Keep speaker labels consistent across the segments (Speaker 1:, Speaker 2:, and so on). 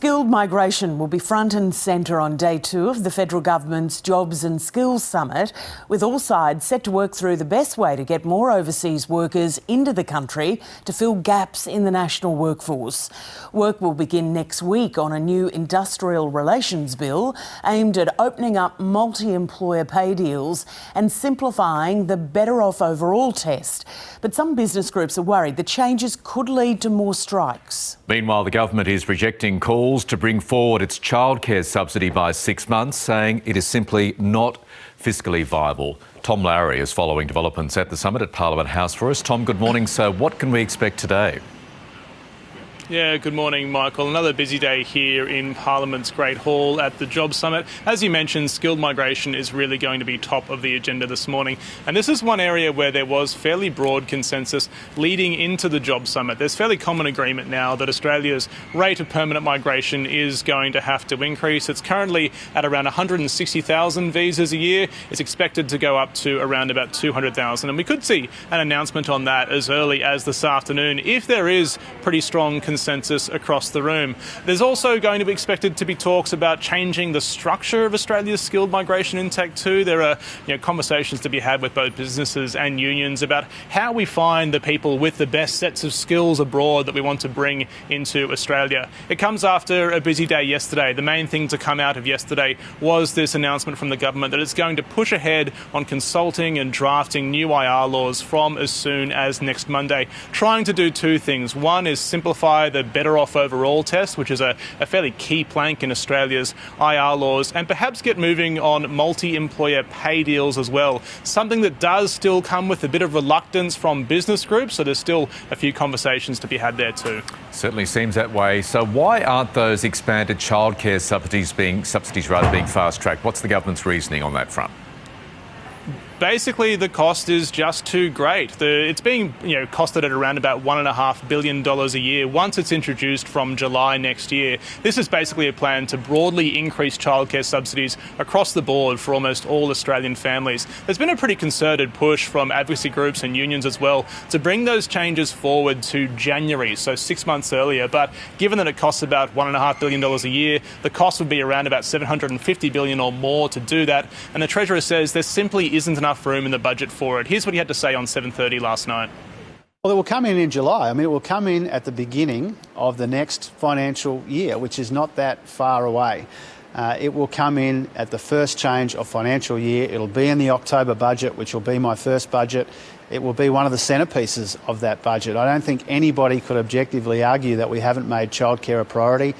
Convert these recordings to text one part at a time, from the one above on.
Speaker 1: Skilled migration will be front and centre on day 2 of the federal government's Jobs and Skills Summit, with all sides set to work through the best way to get more overseas workers into the country to fill gaps in the national workforce. Work will begin next week on a new industrial relations bill aimed at opening up multi-employer pay deals and simplifying the Better Off Overall test. But some business groups are worried the changes could lead to more strikes.
Speaker 2: Meanwhile, the government is rejecting calls to bring forward its childcare subsidy by 6 months, saying it is simply not fiscally viable. Tom Lowrey is following developments at the summit at Parliament House for us. Tom, good morning. So what can we expect today?
Speaker 3: Yeah, good morning, Michael. Another busy day here in Parliament's Great Hall at the Jobs Summit. As you mentioned, skilled migration is really going to be top of the agenda this morning. And this is one area where there was fairly broad consensus leading into the Jobs Summit. There's fairly common agreement now that Australia's rate of permanent migration is going to have to increase. It's currently at around 160,000 visas a year. It's expected to go up to around about 200,000. And we could see an announcement on that as early as this afternoon if there is pretty strong consensus across the room. There's also going to be expected to be talks about changing the structure of Australia's skilled migration intake too. There are conversations to be had with both businesses and unions about how we find the people with the best sets of skills abroad that we want to bring into Australia. It comes after a busy day yesterday. The main thing to come out of yesterday was this announcement from the government that it's going to push ahead on consulting and drafting new IR laws from as soon as next Monday, trying to do two things. One is simplify the Better Off Overall test, which is a fairly key plank in Australia's IR laws, and perhaps get moving on multi-employer pay deals as well. Something that does still come with a bit of reluctance from business groups, so there's still a few conversations to be had there too.
Speaker 2: Certainly seems that way. So why aren't those expanded childcare subsidies being fast-tracked? What's the government's reasoning on that front?
Speaker 3: Basically, the cost is just too great. It's being costed at around about $1.5 billion a year once it's introduced from July next year. This is basically a plan to broadly increase childcare subsidies across the board for almost all Australian families. There's been a pretty concerted push from advocacy groups and unions as well to bring those changes forward to January, so 6 months earlier. But given that it costs about $1.5 billion a year, the cost would be around about $750 billion or more to do that. And the Treasurer says there simply isn't enough room in the budget for it. Here's what he had to say on 7:30 last night.
Speaker 4: Well, it will come in July. I mean, it will come in at the beginning of the next financial year, which is not that far away. It will come in at the first change of financial year. It'll be in the October budget, which will be my first budget. It will be one of the centrepieces of that budget. I don't think anybody could objectively argue that we haven't made childcare a priority.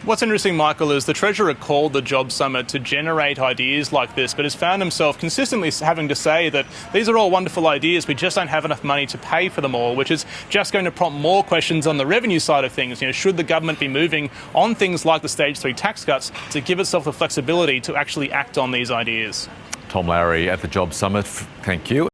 Speaker 3: What's interesting, Michael, is the Treasurer called the Jobs Summit to generate ideas like this, but has found himself consistently having to say that these are all wonderful ideas, we just don't have enough money to pay for them all, which is just going to prompt more questions on the revenue side of things. Should the government be moving on things like the Stage 3 tax cuts to give itself the flexibility to actually act on these ideas?
Speaker 2: Tom Lowrey at the Jobs Summit. Thank you.